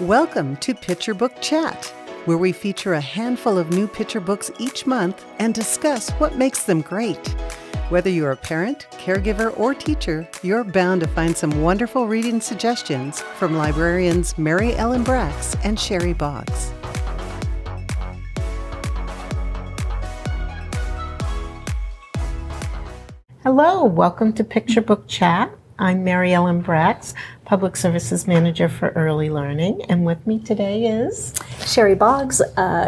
Welcome to Picture Book Chat, where we feature a handful of new picture books each month and discuss what makes them great. Whether you're a parent, caregiver, or teacher, you're bound to find some wonderful reading suggestions from librarians Mary Ellen Bracks and Sheri Boggs. Hello, welcome to Picture Book Chat. I'm Mary Ellen Bracks, Public Services Manager for Early Learning, and with me today is Sheri Boggs,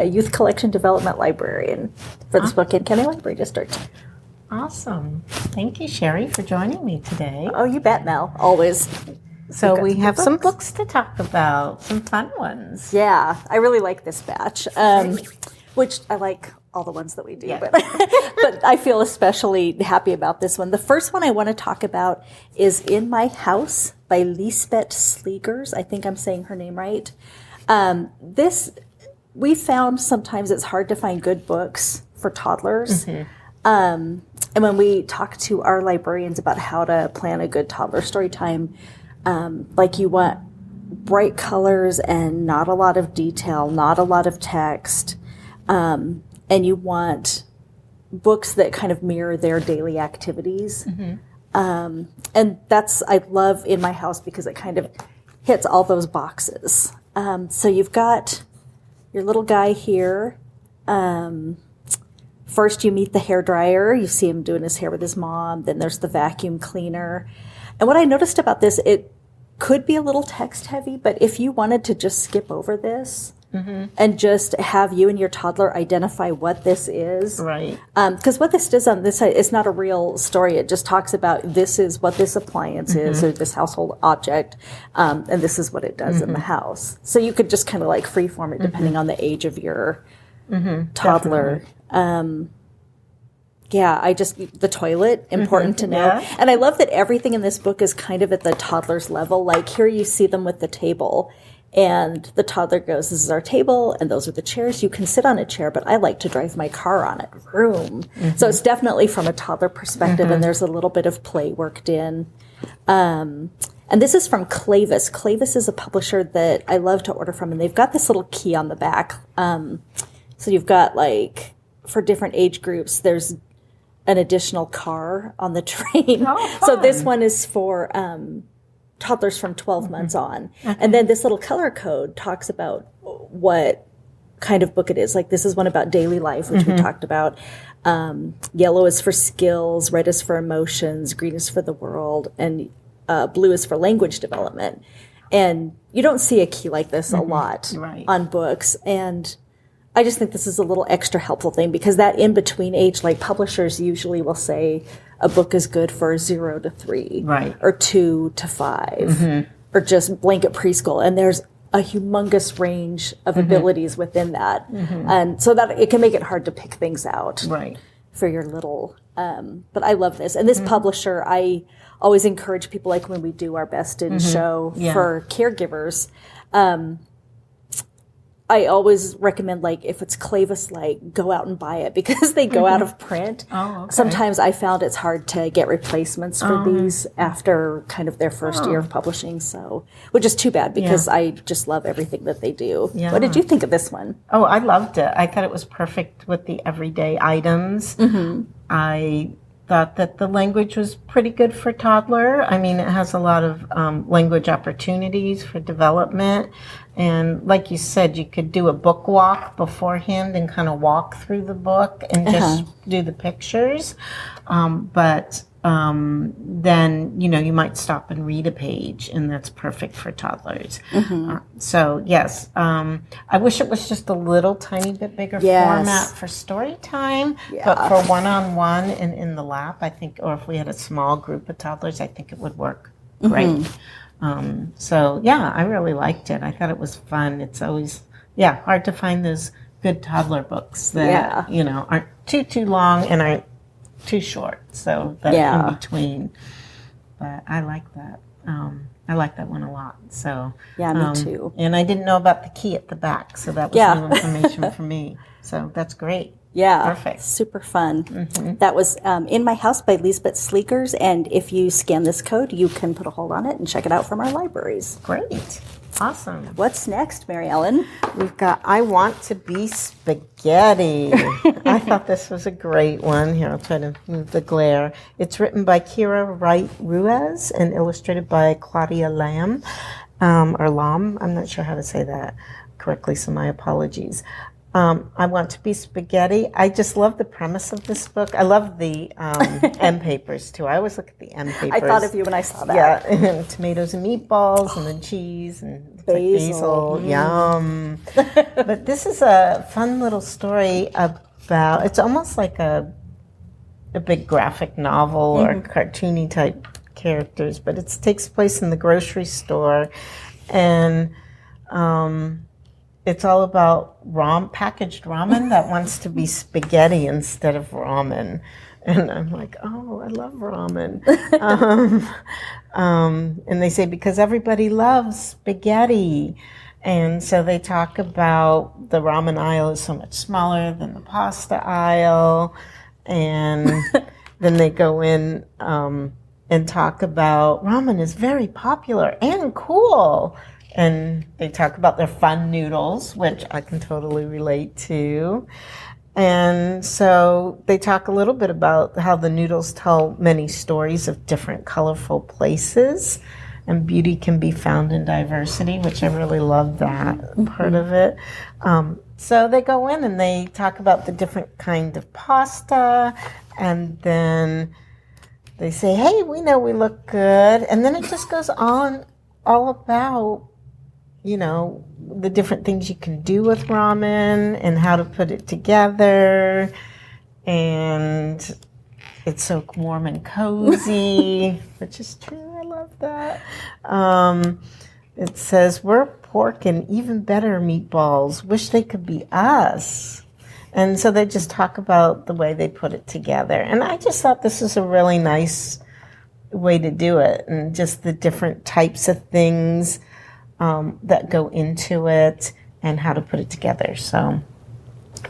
Youth Collection Development Librarian for the Spokane County Library District. Awesome. Thank you, Sheri, for joining me today. Oh, you bet, Mel. Always. So we have some books to talk about, some fun ones. Yeah, I really like this batch, which I like all the ones that we do, but I feel especially happy about this one. The first one I want to talk about is In My House by Liesbet Slegers. I think I'm saying her name right. This, we found sometimes it's hard to find good books for toddlers. Mm-hmm. And when we talk to our librarians about how to plan a good toddler story time, like you want bright colors and not a lot of detail, not a lot of text, and you want books that kind of mirror their daily activities. Mm-hmm. And that's, I love In My House because it kind of hits all those boxes. So you've got your little guy here. First you meet the hairdryer. You see him doing his hair with his mom. Then there's the vacuum cleaner. And what I noticed about this, it could be a little text heavy, but if you wanted to just skip over this, mm-hmm. and just have you and your toddler identify what this is. Right. Because what this does on this side, it's not a real story. It just talks about this is what this appliance mm-hmm. is, or this household object, and this is what it does mm-hmm. in the house. So you could just kind of like freeform it depending mm-hmm. on the age of your mm-hmm. toddler. The toilet, important mm-hmm. to know. Yeah. And I love that everything in this book is kind of at the toddler's level. Like here you see them with the table. And the toddler goes, this is our table, and those are the chairs. You can sit on a chair, but I like to drive my car on it. Vroom. Mm-hmm. So it's definitely from a toddler perspective, mm-hmm. and there's a little bit of play worked in. And this is from Clavis. Clavis is a publisher that I love to order from, and they've got this little key on the back. So you've got, like, for different age groups, there's an additional car on the train. Oh, so this one is for toddlers from 12 mm-hmm. months on. Okay. And then this little color code talks about what kind of book it is. Like this is one about daily life, which mm-hmm. we talked about. Yellow is for skills, red is for emotions, green is for the world, and blue is for language development. And you don't see a key like this mm-hmm. a lot right. on books. And I just think this is a little extra helpful thing because that in-between age, like publishers usually will say a book is good for 0 to 3 right. or 2 to 5 mm-hmm. or just blanket preschool. And there's a humongous range of mm-hmm. abilities within that. Mm-hmm. And so that it can make it hard to pick things out right. for your little, but I love this. And this mm-hmm. publisher, I always encourage people, like when we do our best in mm-hmm. show for caregivers, I always recommend, like, if it's Clavis, like, go out and buy it because they go mm-hmm. out of print. Oh, okay. Sometimes I found it's hard to get replacements for these after kind of their first year of publishing, so, which is too bad because I just love everything that they do. Yeah. What did you think of this one? Oh, I loved it. I thought it was perfect with the everyday items. Mm-hmm. I thought that the language was pretty good for toddler. I mean, it has a lot of language opportunities for development. And like you said, you could do a book walk beforehand and kind of walk through the book and just do the pictures. But then, you know, you might stop and read a page, and that's perfect for toddlers. Mm-hmm. So, yes, I wish it was just a little tiny bit bigger format for story time, but for one-on-one and in the lap, I think, or if we had a small group of toddlers, I think it would work great. Mm-hmm. So, yeah, I really liked it. I thought it was fun. It's always, hard to find those good toddler books that, you know, aren't too long and aren't too short. So that in between. But I like that. I like that one a lot. So me too. And I didn't know about the key at the back, so that was new information for me. So that's great. Yeah, Perfect. super fun. That was In My House by Liesbet Slegers, and if you scan this code, you can put a hold on it and check it out from our libraries. Great. Awesome. What's next, Mary Ellen? We've got I Want to Be Spaghetti. I thought this was a great one. Here, I'll try to move the glare. It's written by Kiera Wright-Ruiz and illustrated by Claudia Lam, or Lam. I'm not sure how to say that correctly, so my apologies. I Want to Be Spaghetti. I just love the premise of this book. I love the end papers, too. I always look at the end papers. I thought of you when I saw that. Yeah, and tomatoes and meatballs and then cheese and basil. Yum. But this is a fun little story about, it's almost like a big graphic novel or cartoony type characters, but it takes place in the grocery store, and it's all about packaged ramen that wants to be spaghetti instead of ramen. And I'm like, oh, I love ramen. And they say, because everybody loves spaghetti. And so they talk about the ramen aisle is so much smaller than the pasta aisle. And then they go in and talk about ramen is very popular and cool. And they talk about their fun noodles, which I can totally relate to. And so they talk a little bit about how the noodles tell many stories of different colorful places, and beauty can be found in diversity, which I really love that part of it. So they go in and they talk about the different kind of pasta, and then they say, hey, we know we look good. And then it just goes on all about, you know, the different things you can do with ramen and how to put it together. And it's so warm and cozy, which is true. I love that. It says, we're pork and even better meatballs. Wish they could be us. And so they just talk about the way they put it together. And I just thought this was a really nice way to do it, and just the different types of things that go into it and how to put it together. So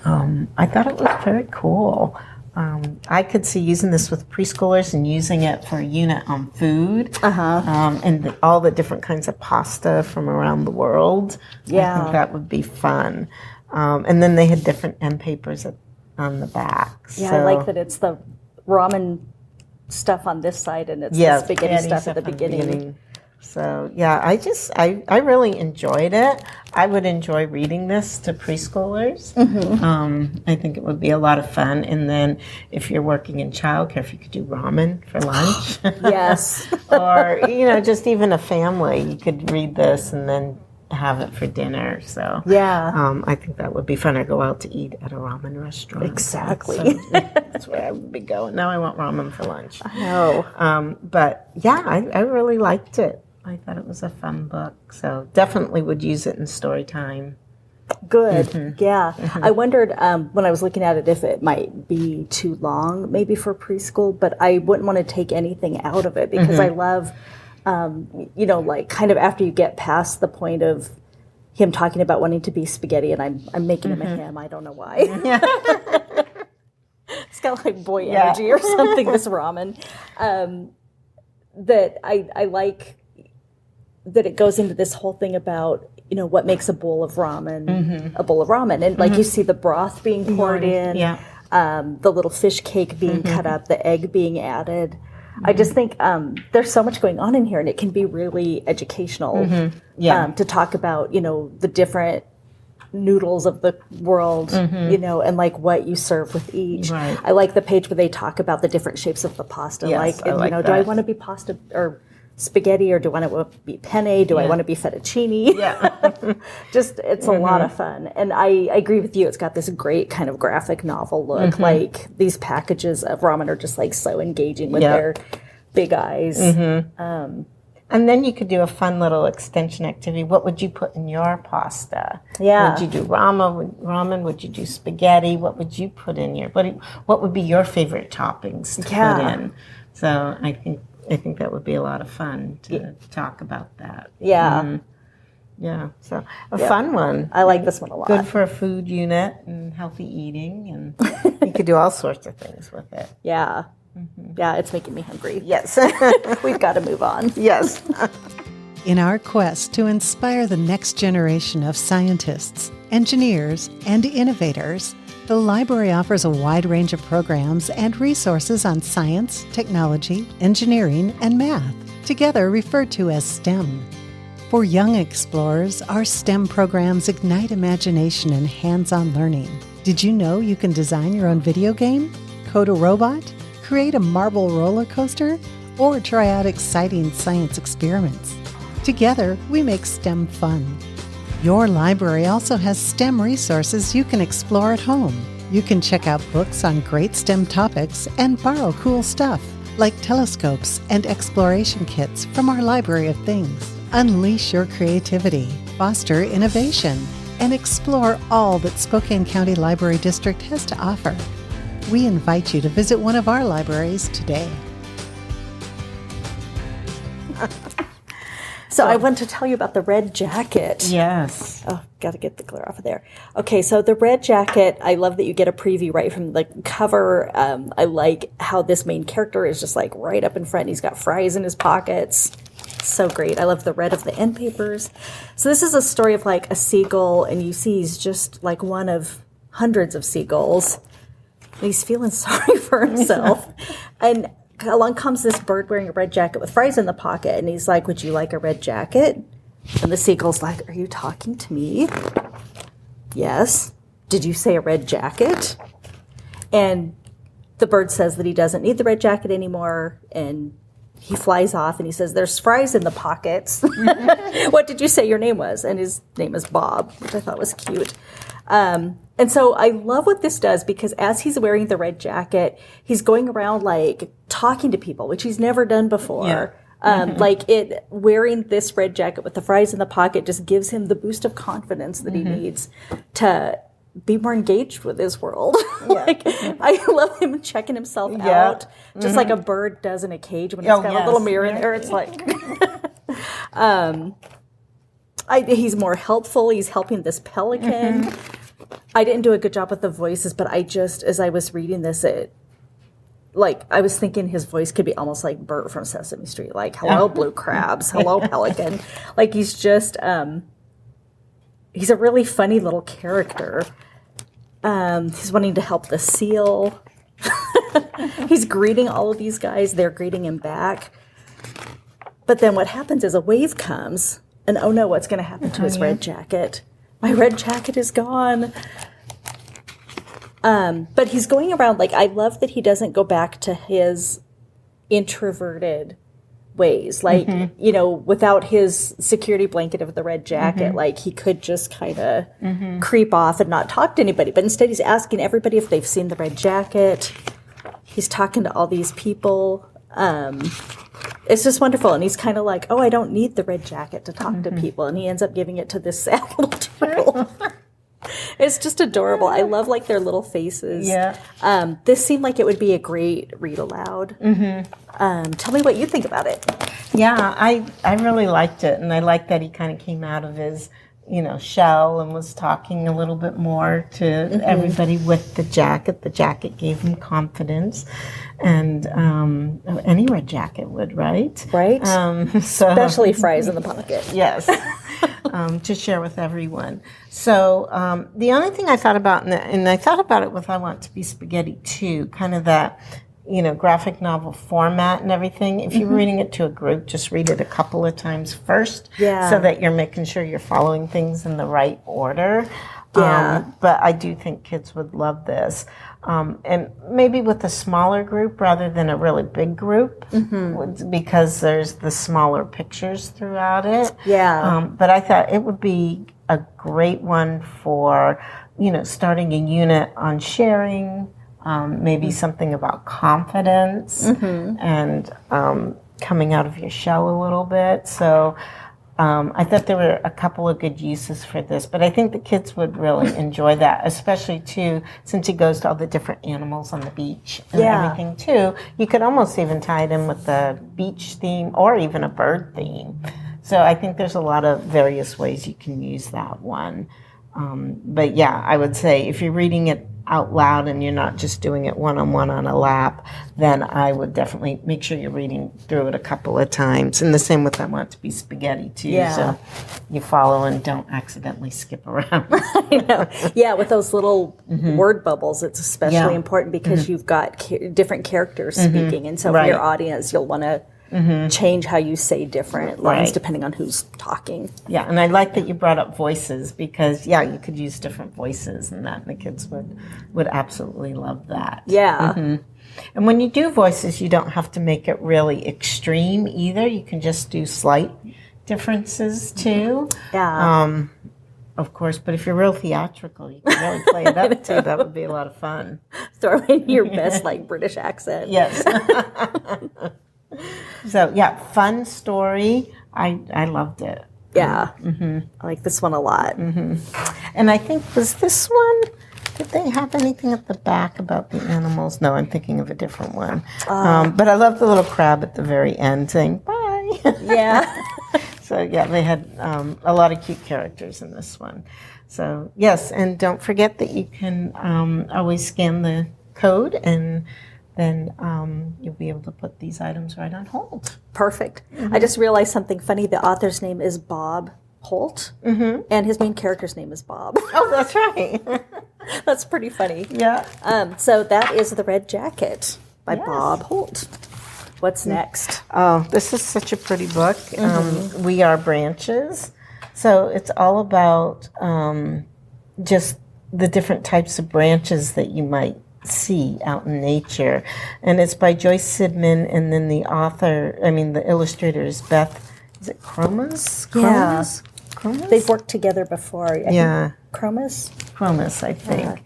I thought it was very cool. I could see using this with preschoolers and using it for a unit on food and all the different kinds of pasta from around the world. Yeah. I think that would be fun. And then they had different end papers on the back. Yeah, so, I like that it's the ramen stuff on this side and it's the spaghetti stuff at the beginning. So, yeah, I really enjoyed it. I would enjoy reading this to preschoolers. I think it would be a lot of fun. And then if you're working in childcare, if you could do ramen for lunch. Yes. Or, you know, just even a family, you could read this and then have it for dinner. So, yeah. I think that would be fun. I go out to eat at a ramen restaurant. Exactly. So that's where I would be going. Now I want ramen for lunch. I know. But, yeah, I really liked it. I thought it was a fun book, so definitely would use it in story time. Good, yeah. I wondered when I was looking at it if it might be too long, maybe for preschool, but I wouldn't want to take anything out of it because I love, you know, like kind of after you get past the point of him talking about wanting to be spaghetti, and I'm making him a him. I don't know why. It's got like boy energy or something. This ramen that I like. That it goes into this whole thing about, you know, what makes a bowl of ramen a bowl of ramen. And like you see the broth being poured in, the little fish cake being cut up, the egg being added. I just think there's so much going on in here, and it can be really educational to talk about, you know, the different noodles of the world, you know, and like what you serve with each. Right. I like the page where they talk about the different shapes of the pasta. Yes, like, you know, do I want to be pasta or spaghetti, or do I want to be penne? Do I want to be fettuccine? Yeah. Just, it's a lot of fun. And I agree with you. It's got this great kind of graphic novel look. Like these packages of ramen are just like so engaging with their big eyes. And then you could do a fun little extension activity. What would you put in your pasta? Yeah. Would you do ramen? Would you do spaghetti? What would you put in your, what would be your favorite toppings to put in? So I think that would be a lot of fun to talk about that. Yeah. Yeah, so a fun one. I like this one a lot. Good for a food unit and healthy eating, and you could do all sorts of things with it. Yeah. Yeah, it's making me hungry. Yes. We've got to move on. Yes. In our quest to inspire the next generation of scientists, engineers, and innovators, the library offers a wide range of programs and resources on science, technology, engineering, and math, together referred to as STEM. For young explorers, our STEM programs ignite imagination and hands-on learning. Did you know you can design your own video game, code a robot, create a marble roller coaster, or try out exciting science experiments? Together, we make STEM fun. Your library also has STEM resources you can explore at home. You can check out books on great STEM topics and borrow cool stuff, like telescopes and exploration kits from our Library of Things. Unleash your creativity, foster innovation, and explore all that Spokane County Library District has to offer. We invite you to visit one of our libraries today. So I want to tell you about the red jacket. Yes. Oh, got to get the glare off of there. Okay, so the red jacket, I love that you get a preview right from the cover. I like how this main character is just like right up in front. He's got fries in his pockets. So great. I love the red of the end papers. So this is a story of like a seagull, and you see he's just like one of hundreds of seagulls. And he's feeling sorry for himself. And along comes this bird wearing a red jacket with fries in the pocket, and he's like, would you like a red jacket? And the seagull's like, are you talking to me? Yes. Did you say a red jacket? And the bird says that he doesn't need the red jacket anymore, and he flies off, and he says, there's fries in the pockets. What did you say your name was? And his name is Bob, which I thought was cute. And so I love what this does, because as he's wearing the red jacket, he's going around like talking to people, which he's never done before. Yeah. Wearing this red jacket with the fries in the pocket just gives him the boost of confidence that he needs to be more engaged with his world. Yeah. I love him checking himself out, just like a bird does in a cage when it's got a little mirror in there. It's like, he's more helpful. He's helping this pelican. I didn't do a good job with the voices, but as I was reading this, I was thinking his voice could be almost like Bert from Sesame Street, like, hello, blue crabs, hello, pelican. Like, he's just, he's a really funny little character. He's wanting to help the seal. He's greeting all of these guys. They're greeting him back. But then what happens is a wave comes, and oh no, what's going to happen to his red jacket? My red jacket is gone. But he's going around, I love that he doesn't go back to his introverted ways. Without his security blanket of the red jacket, he could just kind of creep off and not talk to anybody. But instead, he's asking everybody if they've seen the red jacket. He's talking to all these people. It's just wonderful. And he's kind of like, oh, I don't need the red jacket to talk to people. And he ends up giving it to this sad little turtle. It's just adorable. I love their little faces. Yeah. This seemed like it would be a great read aloud. Tell me what you think about it. Yeah, I really liked it. And I liked that he kind of came out of his, shell and was talking a little bit more to everybody with the jacket. The jacket gave him confidence. And any red jacket would, right? Right. Especially fries in the pocket. Yes. To share with everyone. So the only thing I thought about, and I thought about it with I Want to Be Spaghetti too, kind of that, graphic novel format and everything. If you're reading it to a group, just read it a couple of times first, so that you're making sure you're following things in the right order. Yeah. But I do think kids would love this. And maybe with a smaller group rather than a really big group, because there's the smaller pictures throughout it. Yeah. But I thought it would be a great one for, starting a unit on sharing, maybe something about confidence and coming out of your shell a little bit. So I thought there were a couple of good uses for this, but I think the kids would really enjoy that, especially too, since he goes to all the different animals on the beach and everything too. You could almost even tie it in with the beach theme or even a bird theme. So I think there's a lot of various ways you can use that one. But yeah, I would say if you're reading it out loud and you're not just doing it one-on-one on a lap, then I would definitely make sure you're reading through it a couple of times. And the same with I Want It to Be Spaghetti, too. Yeah. So you follow and don't accidentally skip around. I know. Yeah, with those little word bubbles, it's especially important because you've got different characters speaking. And so for your audience, you'll want to change how you say different lines depending on who's talking. Yeah, and I like that you brought up voices because, you could use different voices and that, and the kids would absolutely love that. Yeah. And when you do voices, you don't have to make it really extreme either. You can just do slight differences too. Yeah. Of course, but if you're real theatrical, you can really play it up too. That would be a lot of fun. Throw in your best British accent. Yes. So fun story. I loved it. Yeah. I like this one a lot. And I think, was this one, did they have anything at the back about the animals? No, I'm thinking of a different one. But I love the little crab at the very end saying, bye. Yeah. So they had a lot of cute characters in this one. So yes, and don't forget that you can always scan the code and then you'll be able to put these items right on hold. Perfect. I just realized something funny. The author's name is Bob Holt, and his main character's name is Bob. Oh, that's right. That's pretty funny. Yeah. So that is The Red Jacket by Bob Holt. What's next? Oh, this is such a pretty book. We Are Branches. So it's all about just the different types of branches that you might see out in nature. And it's by Joyce Sidman, and then the illustrator is Beth, is it Krommes? Krommes? They've worked together before. I think Krommes? Krommes, I think.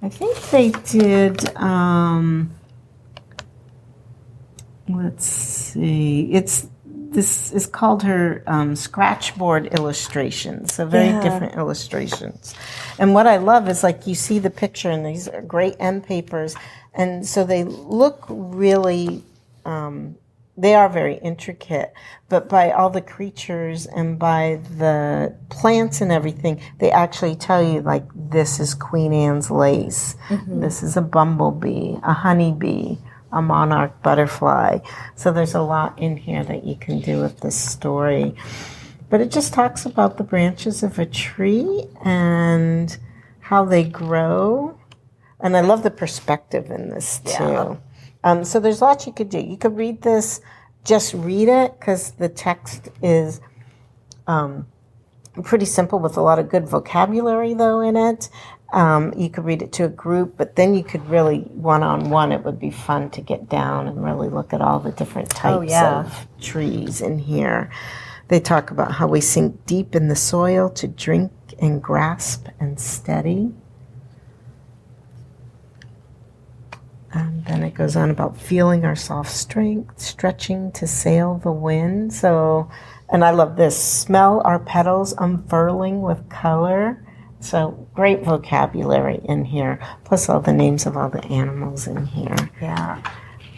I think they did, let's see, this is called her scratchboard illustrations, so very different illustrations. And what I love is you see the picture, and these are great end papers, and so they look really, they are very intricate, but by all the creatures and by the plants and everything, they actually tell you, this is Queen Anne's lace, this is a bumblebee, a honeybee, a monarch butterfly. So there's a lot in here that you can do with this story. But it just talks about the branches of a tree and how they grow. And I love the perspective in this too. So there's lots you could do. You could read this, just read it, because the text is pretty simple with a lot of good vocabulary though in it. You could read it to a group, but then you could really, one-on-one, it would be fun to get down and really look at all the different types of trees in here. They talk about how we sink deep in the soil to drink and grasp and steady. And then it goes on about feeling our soft strength, stretching to sail the wind. So, and I love this, smell our petals unfurling with color. So great vocabulary in here, plus all the names of all the animals in here. Yeah.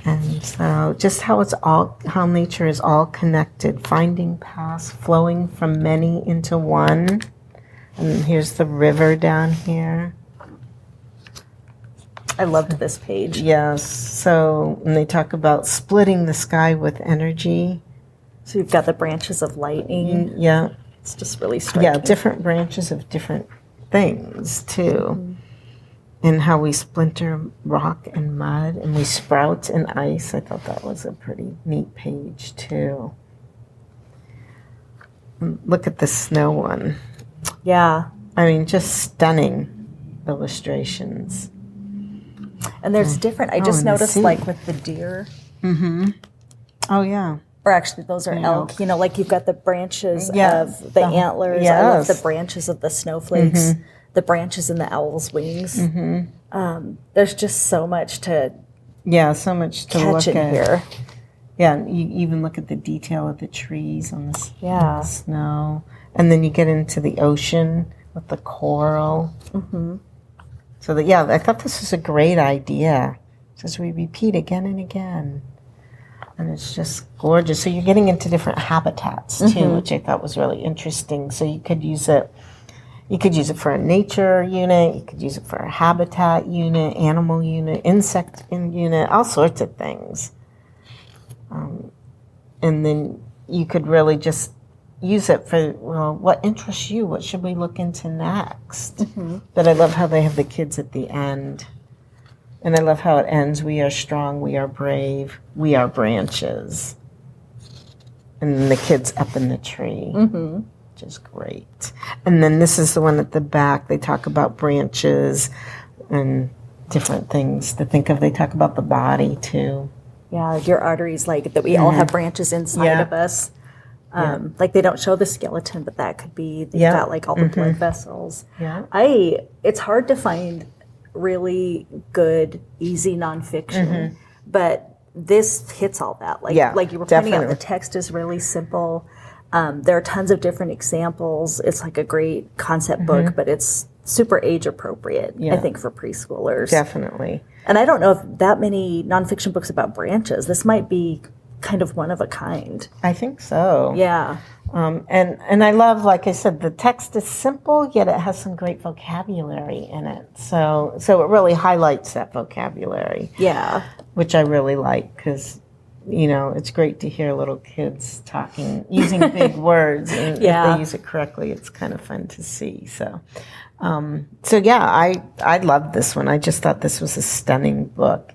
And so just how nature is all connected, finding paths, flowing from many into one. And here's the river down here. I loved this page. Yes. So when they talk about splitting the sky with energy. So you've got the branches of lightning. Yeah. It's just really striking. Yeah, different branches of different things too. And how we splinter rock and mud and we sprout in ice. I thought that was a pretty neat page too. And look at the snow one. Yeah. I mean, just stunning illustrations. And there's different, I just noticed with the deer. Oh yeah. Or actually, those are elk. You've got the branches of the antlers. Yes. I love the branches of the snowflakes, the branches in the owl's wings. There's just so much to so much to catch look in at here. Yeah, and you even look at the detail of the trees on the snow. And then you get into the ocean with the coral. So I thought this was a great idea. As we repeat again and again. And it's just gorgeous. So you're getting into different habitats too, which I thought was really interesting. So you could use it. You could use it for a nature unit. You could use it for a habitat unit, animal unit, insect unit, all sorts of things. And then you could really just use it for, well, what interests you? What should we look into next? But I love how they have the kids at the end. And I love how it ends. We are strong. We are brave. We are branches. And then the kids up in the tree, which is great. And then this is the one at the back. They talk about branches and different things to think of. They talk about the body, too. Yeah, your arteries, like that we all have branches inside of us. Like they don't show the skeleton, but that could be, they've got like all the blood vessels. It's hard to find really good, easy nonfiction, but this hits all that. Like you were pointing out, the text is really simple. There are tons of different examples. It's like a great concept book, but it's super age appropriate, I think, for preschoolers. Definitely. And I don't know if that many nonfiction books about branches. This might be kind of one of a kind. I think so. Yeah. And I love, like I said, the text is simple, yet it has some great vocabulary in it. So it really highlights that vocabulary. Yeah. Which I really like because, you know, it's great to hear little kids talking, using big words. And if they use it correctly, it's kind of fun to see. So I loved this one. I just thought this was a stunning book.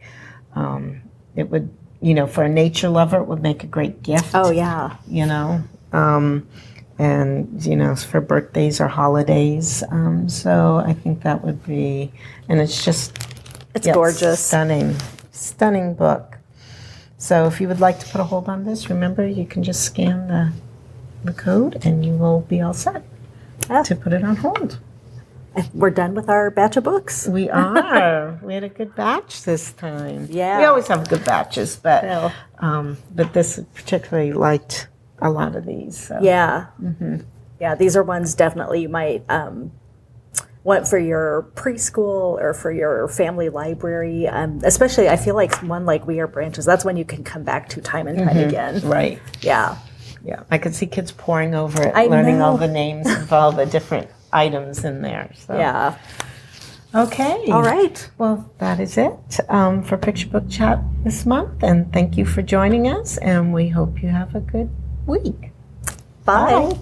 It would, you know, for a nature lover, it would make a great gift. Oh, yeah. You know, and, you know, for birthdays or holidays. So I think that would be, and it's just, it's gorgeous. Stunning book. So if you would like to put a hold on this, remember, you can just scan the code and you will be all set to put it on hold. We're done with our batch of books. We are. We had a good batch this time. Yeah. We always have good batches, but this particularly liked a lot of these. So. Yeah. Yeah, these are ones definitely you might want for your preschool or for your family library. Especially, I feel like one like We Are Branches, that's one you can come back to time and time again. Right. Yeah. Yeah. I could see kids poring over it, learning all the names of all the different items in there. So. Yeah. Okay. All right. Well, that is it for Picture Book Chat this month. And thank you for joining us. And we hope you have a good week. Bye.